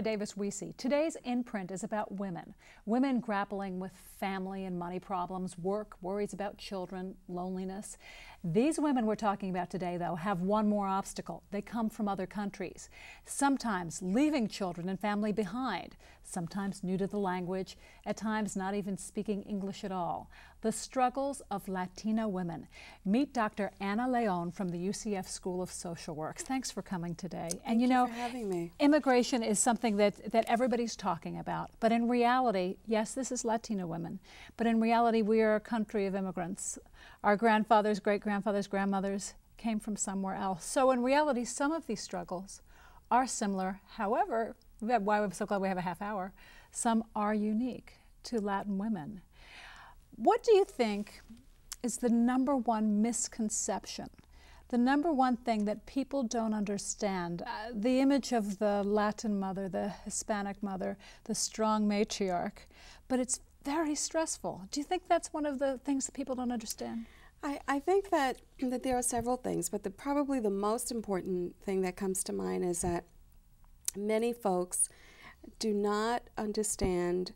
Donna Davis-Weesey. Today's In Print is about women. Women grappling with family and money problems, work, worries about children, loneliness. These women we're talking about today, though, have one more obstacle. They come from other countries, sometimes leaving children and family behind, sometimes new to the language, at times not even speaking English at all. The struggles of Latina women. Meet Dr. Ana Leon from the UCF School of Social Work. Thanks for coming today. Thank you for having me. Immigration is something that everybody's talking about. But in reality, yes, this is Latina women. But in reality, we are a country of immigrants. Our grandfathers, great-grandfathers, grandmothers came from somewhere else. So in reality, some of these struggles are similar. However, why I'm so glad we have a half hour, some are unique to Latin women. What do you think is the #1 misconception? The #1 thing that people don't understand, the image of the Latin mother, the Hispanic mother, the strong matriarch, but it's very stressful. Do you think that's one of the things that people don't understand? I think that there are several things, but probably the most important thing that comes to mind is that many folks do not understand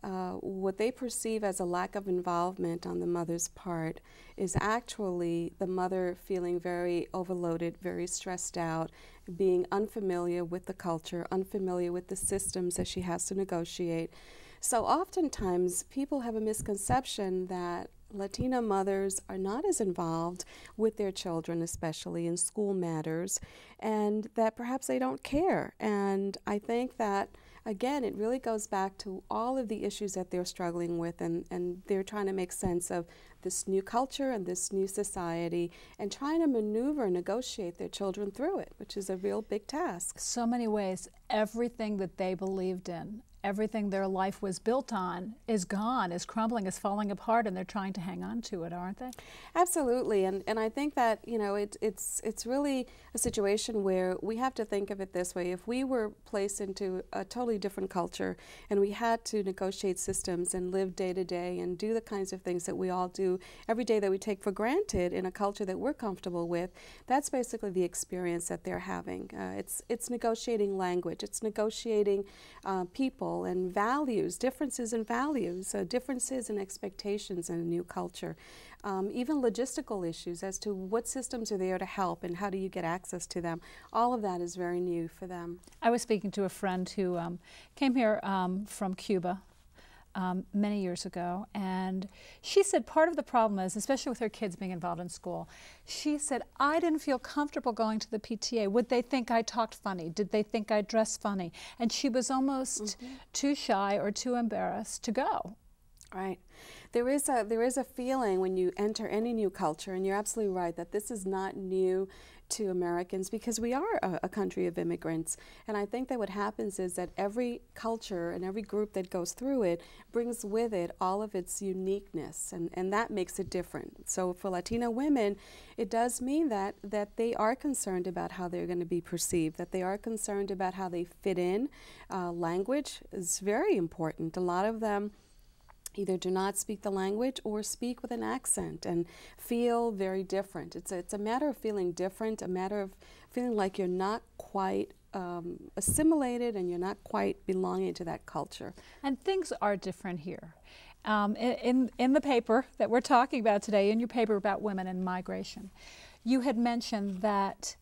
what they perceive as a lack of involvement on the mother's part is actually the mother feeling very overloaded, very stressed out, being unfamiliar with the culture, unfamiliar with the systems that she has to negotiate. So oftentimes people have a misconception that Latina mothers are not as involved with their children, especially in school matters, and that perhaps they don't care. And I think that, again, it really goes back to all of the issues that they're struggling with, and they're trying to make sense of this new culture and this new society and trying to maneuver and negotiate their children through it, which is a real big task. So many ways, everything that they believed in, everything their life was built on is gone, is crumbling, is falling apart, and they're trying to hang on to it, aren't they? Absolutely, and I think that, you know, it's really a situation where we have to think of it this way. If we were placed into a totally different culture and we had to negotiate systems and live day to day and do the kinds of things that we all do every day that we take for granted in a culture that we're comfortable with, that's basically the experience that they're having. It's negotiating language, it's negotiating people and values, differences in values, differences in expectations in a new culture, even logistical issues as to what systems are there to help and how do you get access to them. All of that is very new for them. I was speaking to a friend who came here from Cuba many years ago, and she said part of the problem is, especially with her kids being involved in school, she said, I didn't feel comfortable going to the PTA. Would they think I talked funny? Did they think I dressed funny? And she was almost too shy or too embarrassed to go. Right. There is a feeling when you enter any new culture, and you're absolutely right that this is not new to Americans because we are a country of immigrants. And I think that what happens is that every culture and every group that goes through it brings with it all of its uniqueness, and that makes it different. So for Latina women, it does mean that they are concerned about how they're going to be perceived, that they are concerned about how they fit in. Language is very important. A lot of them either do not speak the language or speak with an accent and feel very different. It's a matter of feeling different, a matter of feeling like you're not quite assimilated and you're not quite belonging to that culture. And things are different here. In the paper that we're talking about today, in your paper about women and migration, you had mentioned that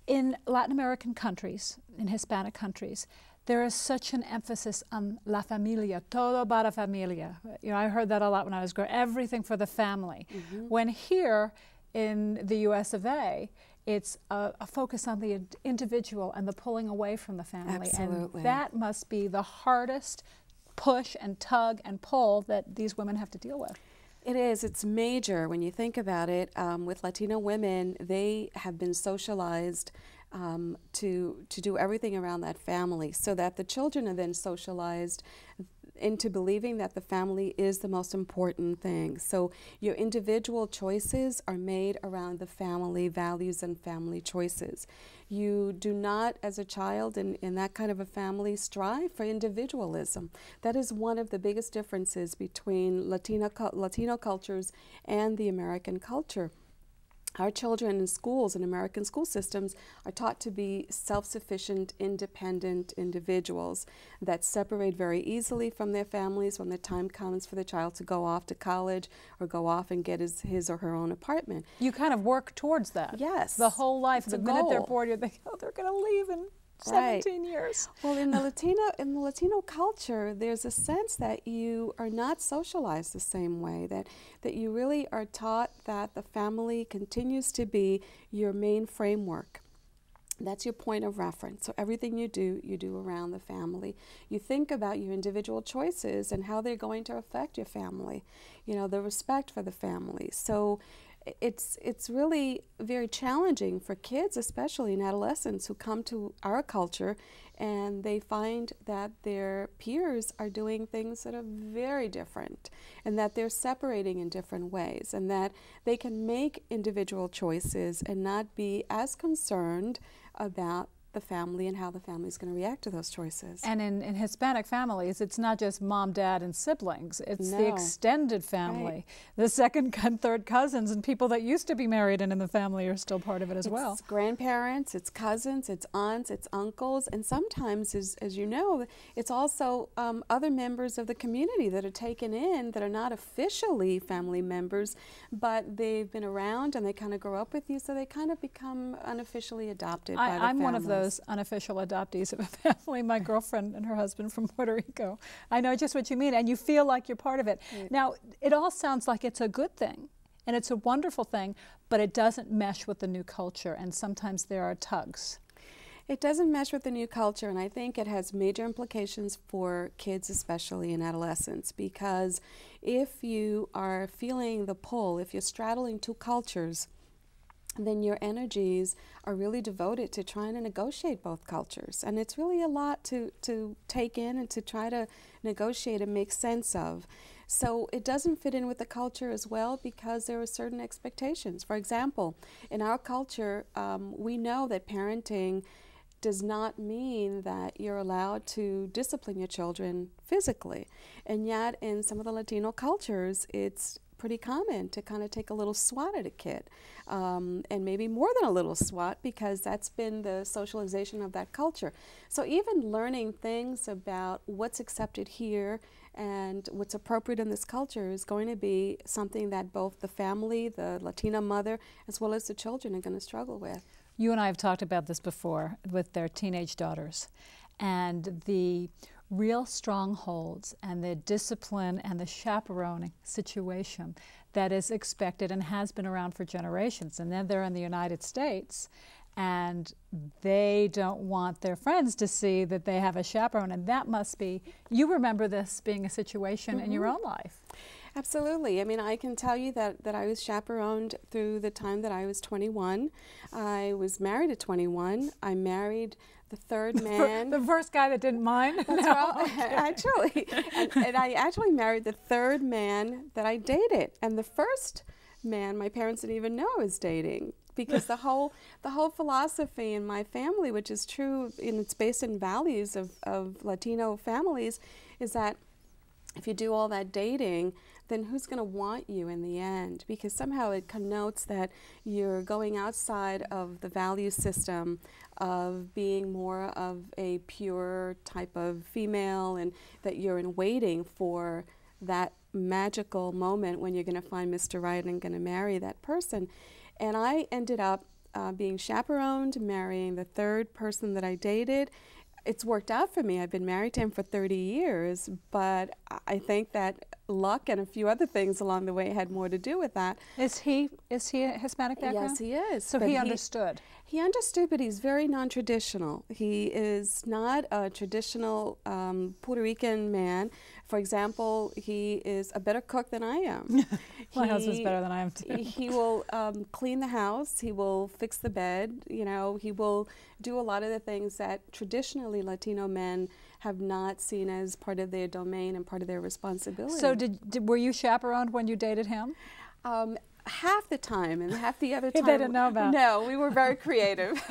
in Latin American countries, in Hispanic countries, there is such an emphasis on la familia, todo para familia. You know, I heard that a lot when I was growing, everything for the family. When here in the US of A, it's a focus on the individual and the pulling away from the family. Absolutely. And that must be the hardest push and tug and pull that these women have to deal with. It is. It's major when you think about it. With Latino women, they have been socialized to do everything around that family, so that the children are then socialized into believing that the family is the most important thing. So your individual choices are made around the family values and family choices. You do not, as a child in that kind of a family, strive for individualism. That is one of the biggest differences between Latino cultures and the American culture. Our children in schools, in American school systems, are taught to be self-sufficient, independent individuals that separate very easily from their families when the time comes for the child to go off to college or go off and get his or her own apartment. You kind of work towards that. Yes. The whole life. It's the a minute goal. they're bored, you're thinking, oh, they're going to leave in 17 years. Well, in the Latino culture, there's a sense that you are not socialized the same way, that you really are taught that the family continues to be your main framework. That's your point of reference. So everything you do around the family. You think about your individual choices and how they're going to affect your family, you know, the respect for the family. So it's really very challenging for kids, especially in adolescents, who come to our culture and they find that their peers are doing things that are very different and that they're separating in different ways and that they can make individual choices and not be as concerned about the family and how the family is going to react to those choices. And in Hispanic families, it's not just mom, dad, and siblings. It's No. the extended family. Right. The second and third cousins and people that used to be married and in the family are still part of it as well. It's grandparents, it's cousins, it's aunts, it's uncles, and sometimes, as you know, it's also other members of the community that are taken in that are not officially family members, but they've been around and they kind of grow up with you, so they kind of become unofficially adopted by the families. I'm one of those unofficial adoptees of a family, my girlfriend and her husband from Puerto Rico. I know just what you mean, and you feel like you're part of it. Right. Now, it all sounds like it's a good thing, and it's a wonderful thing, but it doesn't mesh with the new culture, and sometimes there are tugs. It doesn't mesh with the new culture, and I think it has major implications for kids, especially in adolescence, because if you are feeling the pull, if you're straddling two cultures, then your energies are really devoted to trying to negotiate both cultures. And it's really a lot to take in and to try to negotiate and make sense of. So it doesn't fit in with the culture as well because there are certain expectations. For example, in our culture, we know that parenting does not mean that you're allowed to discipline your children physically. And yet in some of the Latino cultures, it's pretty common to kind of take a little swat at a kid, and maybe more than a little swat because that's been the socialization of that culture. So even learning things about what's accepted here and what's appropriate in this culture is going to be something that both the family, the Latina mother, as well as the children are going to struggle with. You and I have talked about this before with their teenage daughters, and the real strongholds and the discipline and the chaperoning situation that is expected and has been around for generations. And then they're in the United States and they don't want their friends to see that they have a chaperone, and that must be, you remember this being a situation in your own life. Absolutely. I mean, I can tell you that I was chaperoned through the time that I was 21. I was married at 21. I married the third man. The first guy that didn't mind? That's No, right. okay. Actually. And I actually married the third man that I dated. And the first man, my parents didn't even know I was dating. Because the whole philosophy in my family, which is true, and it's based in values of Latino families, is that if you do all that dating, then who's going to want you in the end? Because somehow it connotes that you're going outside of the value system of being more of a pure type of female, and that you're in waiting for that magical moment when you're going to find Mr. Right and going to marry that person. And I ended up being chaperoned, marrying the third person that I dated. It's worked out for me. I've been married to him for 30 years, but I think that luck and a few other things along the way had more to do with that. Is he a Hispanic background? Yes, he is. So he understood. He understood, but he's very non-traditional. He is not a traditional Puerto Rican man. For example, he is a better cook than I am. My husband's better than I am too. He will clean the house. He will fix the bed. You know, he will do a lot of the things that traditionally Latino men have not seen as part of their domain and part of their responsibility. So were you chaperoned when you dated him? Half the time, and half the other time They didn't know about. No, we were very creative.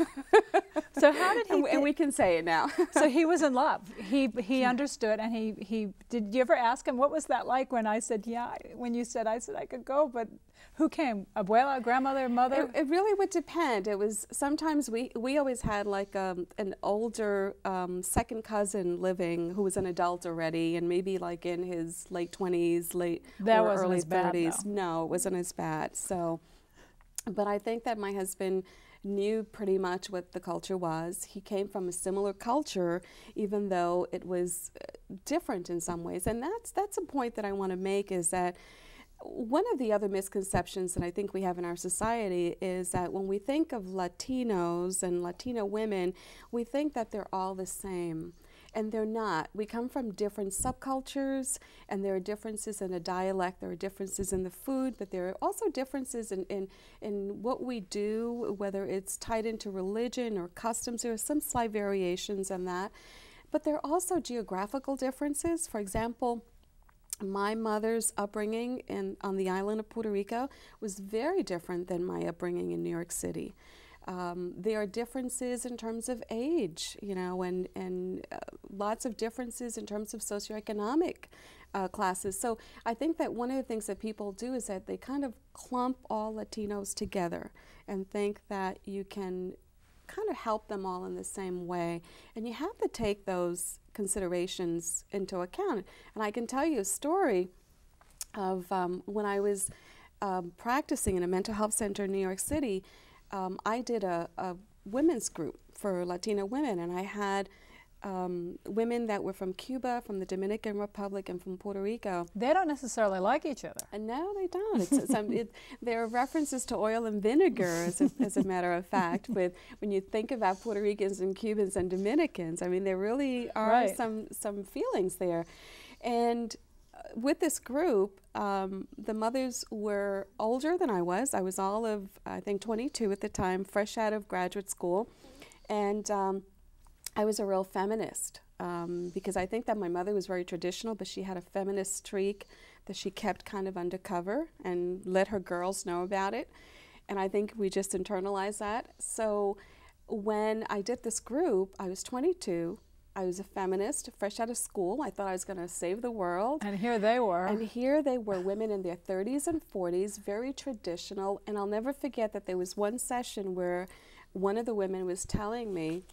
So how did he? And we can say it now. So he was in love. He understood, and he did. You ever ask him what was that like when I said yeah? When you said I said I could go, but Who came? Abuela, grandmother, mother? It really would depend. It was sometimes we always had like an older second cousin living who was an adult already, and maybe like in his late 20s, or early 30s. No, it wasn't as bad. So, but I think that my husband knew pretty much what the culture was. He came from a similar culture, even though it was different in some ways. And that's a point that I want to make, is that one of the other misconceptions that I think we have in our society is that when we think of Latinos and Latino women, we think that they're all the same. And they're not. We come from different subcultures, and there are differences in the dialect, there are differences in the food, but there are also differences in what we do, whether it's tied into religion or customs. There are some slight variations in that. But there are also geographical differences. For example, my mother's upbringing on the island of Puerto Rico was very different than my upbringing in New York City. There are differences in terms of age, you know, and lots of differences in terms of socioeconomic classes. So I think that one of the things that people do is that they kind of clump all Latinos together and think that you can kind of help them all in the same way. And you have to take those considerations into account. And I can tell you a story of when I was practicing in a mental health center in New York City. I did a women's group for Latina women, and I had women that were from Cuba, from the Dominican Republic, and from Puerto Rico. They don't necessarily like each other. No, they don't. There are references to oil and vinegar, as a matter of fact. But when you think about Puerto Ricans and Cubans and Dominicans, I mean, there really are some feelings there. And with this group, the mothers were older than I was. I was all of, I think, 22 at the time, fresh out of graduate school. And I was a real feminist because I think that my mother was very traditional, but she had a feminist streak that she kept kind of undercover and let her girls know about it. And I think we just internalized that. So when I did this group, I was 22. I was a feminist, fresh out of school. I thought I was going to save the world. And here they were. And here they were, women in their 30s and 40s, very traditional. And I'll never forget that there was one session where one of the women was telling me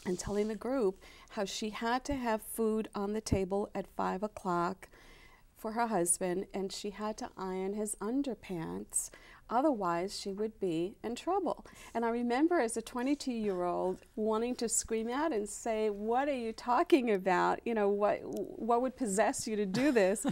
and telling the group how she had to have food on the table at 5 o'clock for her husband, and she had to iron his underpants. Otherwise, she would be in trouble. And I remember as a 22-year-old wanting to scream out and say, what are you talking about? You know, what would possess you to do this?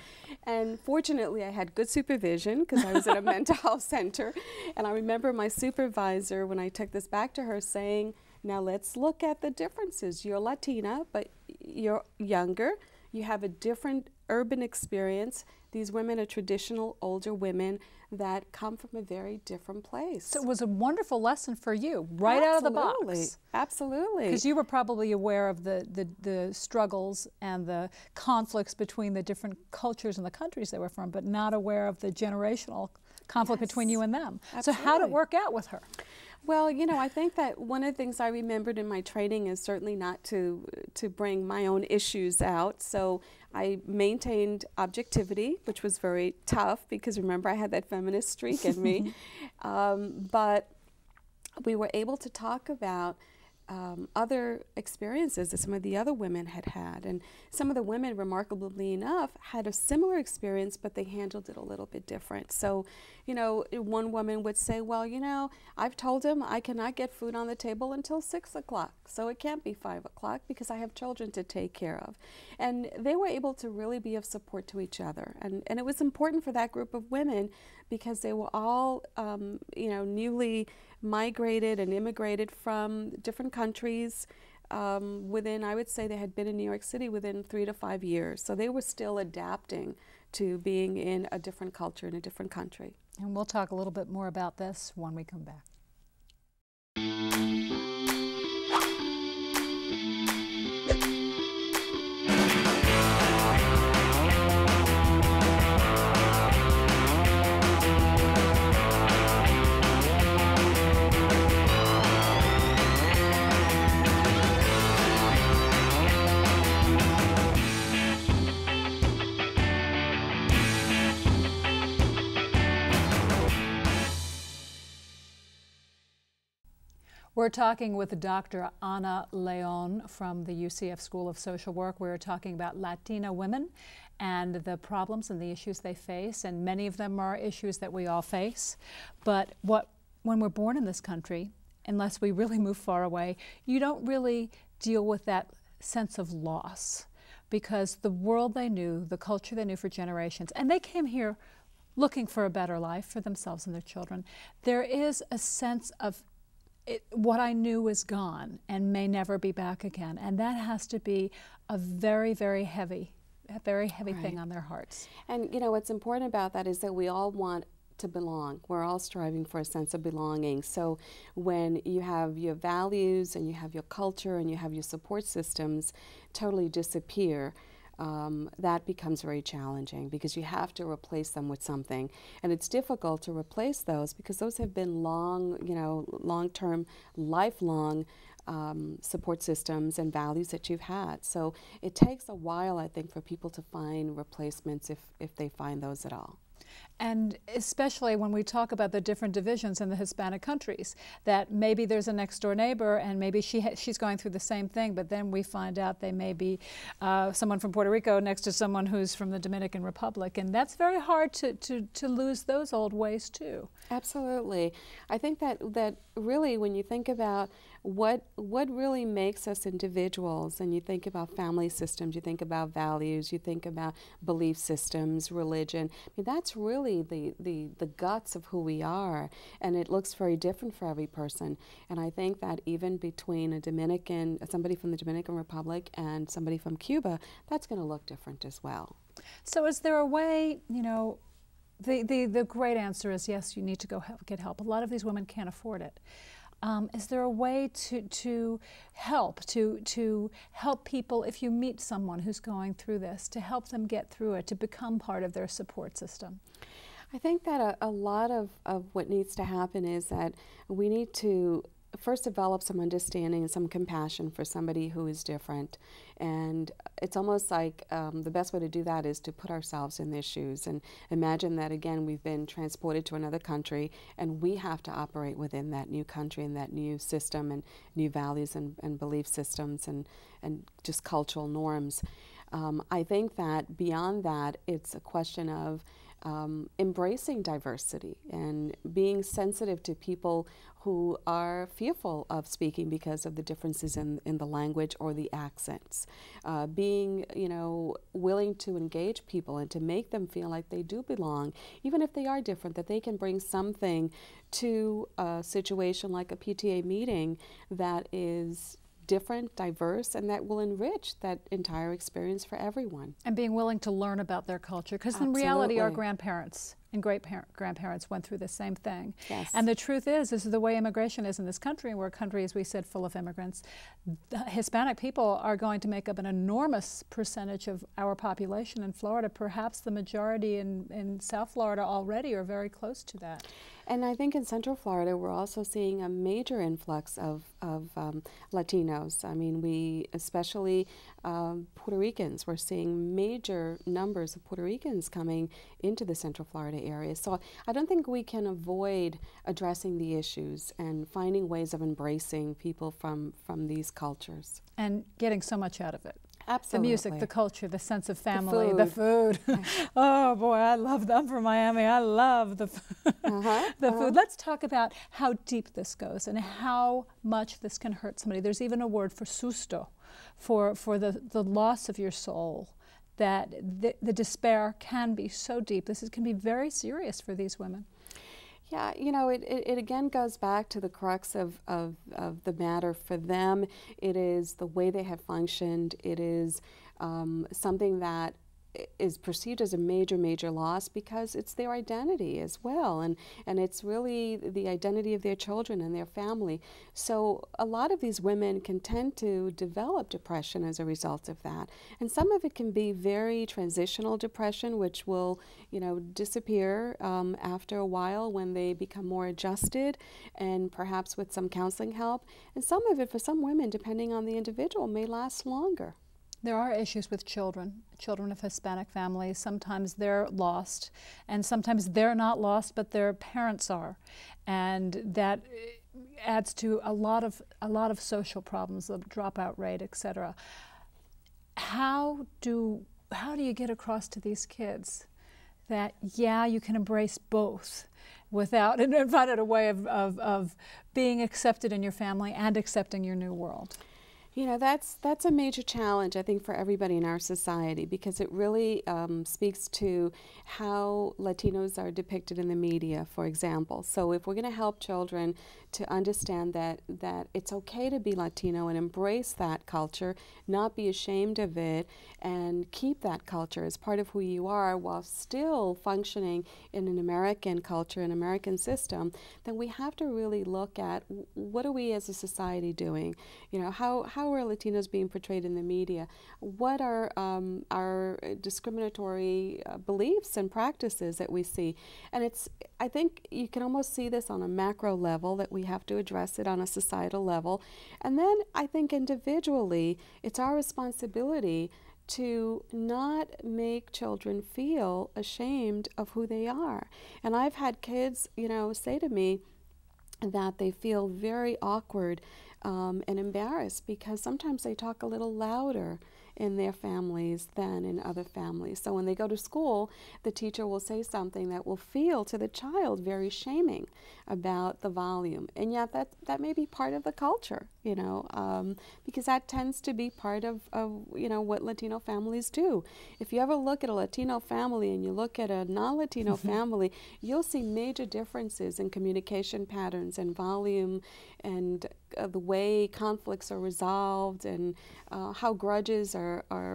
And fortunately, I had good supervision because I was at a mental health center. And I remember my supervisor, when I took this back to her, saying, now let's look at the differences. You're Latina, but you're younger. You have a different urban experience. These women are traditional older women that come from a very different place. So it was a wonderful lesson for you, right out of the box. Absolutely. Because you were probably aware of the struggles and the conflicts between the different cultures and the countries they were from, but not aware of the generational conflict between you and them. Absolutely. So how did it work out with her? Well, you know, I think that one of the things I remembered in my training is certainly not to bring my own issues out. So I maintained objectivity, which was very tough because remember I had that feminist streak in me. But we were able to talk about other experiences that some of the other women had had. And some of the women, remarkably enough, had a similar experience, but they handled it a little bit different. So, you know, one woman would say, well, you know, I've told him I cannot get food on the table until 6 o'clock, so it can't be 5 o'clock because I have children to take care of. And they were able to really be of support to each other. And it was important for that group of women because they were all, you know, newly migrated and immigrated from different countries within, I would say they had been in New York City within 3 to 5 years. So they were still adapting to being in a different culture in a different country. And we'll talk a little bit more about this when we come back. We're talking with Dr. Ana Leon from the UCF School of Social Work. We're talking about Latina women and the problems and the issues they face, and many of them are issues that we all face. But when we're born in this country, unless we really move far away, you don't really deal with that sense of loss, because the world they knew, the culture they knew for generations, and they came here looking for a better life for themselves and their children. There is a sense of what I knew is gone and may never be back again, and that has to be a very, very heavy thing on their hearts. And you know, what's important about that is that we all want to belong. We're all striving for a sense of belonging. So when you have your values and you have your culture and you have your support systems totally disappear, that becomes very challenging, because you have to replace them with something. And it's difficult to replace those because those have been long-term, lifelong support systems and values that you've had. So it takes a while, I think, for people to find replacements if they find those at all. And especially when we talk about the different divisions in the Hispanic countries, that maybe there's a next door neighbor and maybe she's going through the same thing, but then we find out they may be someone from Puerto Rico next to someone who's from the Dominican Republic, and that's very hard to lose those old ways too. Absolutely. I think that really, when you think about what really makes us individuals, and you think about family systems, you think about values, you think about belief systems, religion, I mean, that's really the guts of who we are, and it looks very different for every person. And I think that even between somebody from the Dominican Republic and somebody from Cuba, that's going to look different as well. So is there a way, you know, the great answer is yes, you need to go get help. A lot of these women can't afford it. Is there a way to help people, if you meet someone who's going through this, to help them get through it, to become part of their support system? I think that a lot of what needs to happen is that we need to first develop some understanding and some compassion for somebody who is different. And it's almost like the best way to do that is to put ourselves in their shoes and imagine that, again, we've been transported to another country and we have to operate within that new country and that new system and new values and belief systems and just cultural norms. I think that beyond that, it's a question of embracing diversity and being sensitive to people who are fearful of speaking because of the differences in the language or the accents. Being, willing to engage people and to make them feel like they do belong, even if they are different, that they can bring something to a situation like a PTA meeting that is different, diverse, and that will enrich that entire experience for everyone. And being willing to learn about their culture, because in reality our grandparents and great-grandparents went through the same thing. Yes. And the truth is, this is the way immigration is in this country, and we're a country, as we said, full of immigrants. The Hispanic people are going to make up an enormous percentage of our population in Florida, perhaps the majority in South Florida already, or very close to that. And I think in Central Florida, we're also seeing a major influx of Latinos. I mean, we, especially Puerto Ricans, we're seeing major numbers of Puerto Ricans coming into the Central Florida area. So I don't think we can avoid addressing the issues and finding ways of embracing people from these cultures. And getting so much out of it. Absolutely. The music, the culture, the sense of family, the food. Oh boy, I love them from Miami. I love the food. Let's talk about how deep this goes and how much this can hurt somebody. There's even a word for susto, for the loss of your soul, that the despair can be so deep. Can be very serious for these women. Yeah, it again goes back to the crux of the matter for them. It is the way they have functioned. It is something that is perceived as a major loss because it's their identity as well, and it's really the identity of their children and their family. So a lot of these women can tend to develop depression as a result of that, and some of it can be very transitional depression, which will disappear after a while when they become more adjusted and perhaps with some counseling help, and some of it for some women, depending on the individual, may last longer. There are issues with children of Hispanic families. Sometimes they're lost, and sometimes they're not lost, but their parents are, and that adds to a lot of social problems, the dropout rate, etc. How do you get across to these kids that, yeah, you can embrace both without, and find out a way of being accepted in your family and accepting your new world? You know, that's a major challenge, I think, for everybody in our society, because it really speaks to how Latinos are depicted in the media, for example. So if we're going to help children to understand that it's okay to be Latino and embrace that culture, not be ashamed of it, and keep that culture as part of who you are while still functioning in an American culture, an American system, then we have to really look at what are we as a society doing? You know, how are Latinos being portrayed in the media? What are our discriminatory beliefs and practices that we see? And I think you can almost see this on a macro level, that we have to address it on a societal level. And then I think individually, it's our responsibility to not make children feel ashamed of who they are. And I've had kids, you know, say to me that they feel very awkward and embarrassed because sometimes they talk a little louder in their families than in other families. So when they go to school, the teacher will say something that will feel to the child very shaming about the volume. And yet that may be part of the culture, you know, because that tends to be part of you know, what Latino families do. If you ever look at a Latino family and you look at a non-Latino family, you'll see major differences in communication patterns and volume and the way conflicts are resolved and how grudges are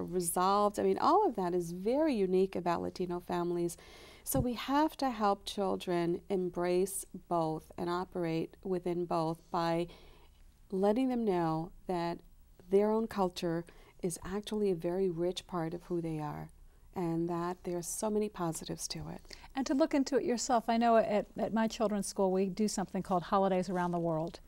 resolved. I mean, all of that is very unique about Latino families. So we have to help children embrace both and operate within both by letting them know that their own culture is actually a very rich part of who they are, and that there are so many positives to it. And to look into it yourself. I know at my children's school we do something called Holidays Around the World.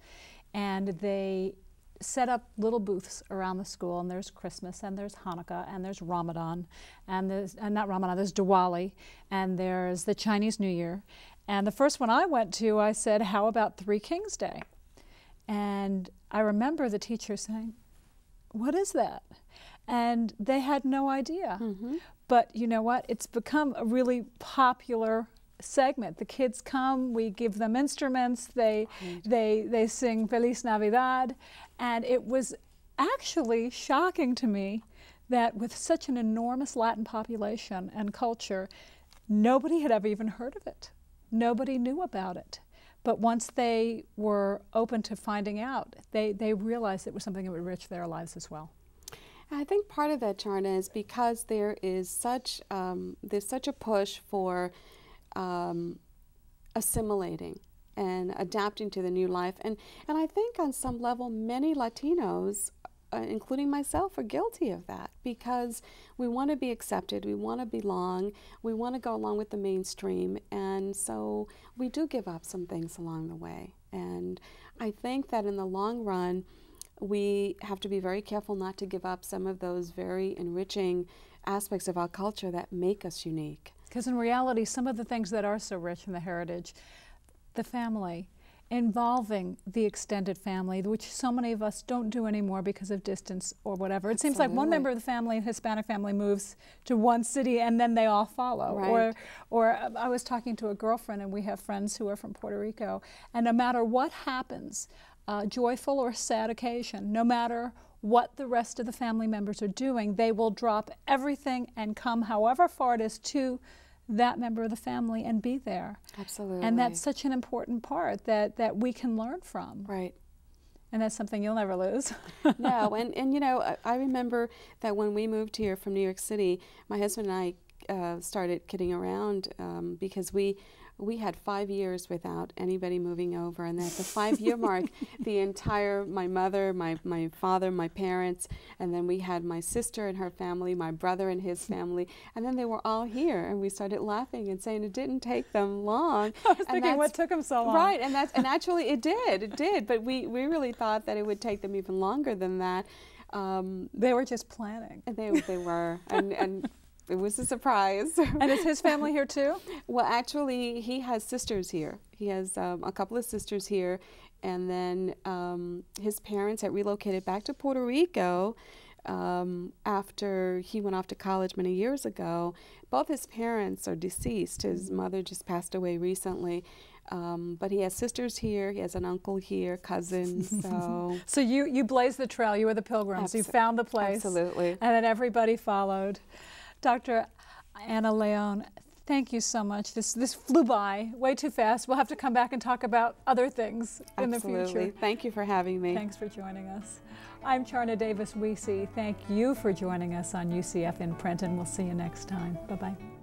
And they set up little booths around the school, and there's Christmas, and there's Hanukkah, and there's Ramadan, and not Ramadan, there's Diwali, and there's the Chinese New Year. And the first one I went to, I said, how about Three Kings Day? And I remember the teacher saying, what is that? And they had no idea. Mm-hmm. But you know what? It's become a really popular segment. The kids come, we give them instruments, they sing Feliz Navidad, and it was actually shocking to me that with such an enormous Latin population and culture, nobody had ever even heard of it. Nobody knew about it. But once they were open to finding out, they realized it was something that would enrich their lives as well. I think part of that, Charna, is because there is such a push for assimilating and adapting to the new life. And I think on some level many Latinos, including myself, are guilty of that, because we want to be accepted, we want to belong, we want to go along with the mainstream, and so we do give up some things along the way. And I think that in the long run, we have to be very careful not to give up some of those very enriching aspects of our culture that make us unique. Because in reality, some of the things that are so rich in the heritage, the family, involving the extended family, which so many of us don't do anymore because of distance or whatever. It Absolutely. Seems like one member of the family, a Hispanic family, moves to one city and then they all follow. Right. Or I was talking to a girlfriend, and we have friends who are from Puerto Rico, and no matter what happens, joyful or sad occasion, no matter what the rest of the family members are doing, they will drop everything and come however far it is to that member of the family and be there. Absolutely. And that's such an important part that we can learn from. Right. And that's something you'll never lose. No, and you know, I remember that when we moved here from New York City, my husband and I started kidding around because we had 5 years without anybody moving over, and at the 5-year mark, my mother, my father, my parents, and then we had my sister and her family, my brother and his family, and then they were all here, and we started laughing and saying it didn't take them long. I was thinking, what took them so long? Right, and actually it did, but we really thought that it would take them even longer than that. They were just planning. They were, and it was a surprise. And is his family here too? Well, actually, he has sisters here. He has a couple of sisters here, and then his parents had relocated back to Puerto Rico after he went off to college many years ago. Both his parents are deceased. His mother just passed away recently. But he has sisters here, he has an uncle here, cousins, so... So you blazed the trail, you were the pilgrims, you found the place. Absolutely. And then everybody followed. Dr. Ana Leon, thank you so much. This flew by way too fast. We'll have to come back and talk about other things in the future. Absolutely. Thank you for having me. Thanks for joining us. I'm Charna Davis-Wiese. Thank you for joining us on UCF In Print, and we'll see you next time. Bye-bye.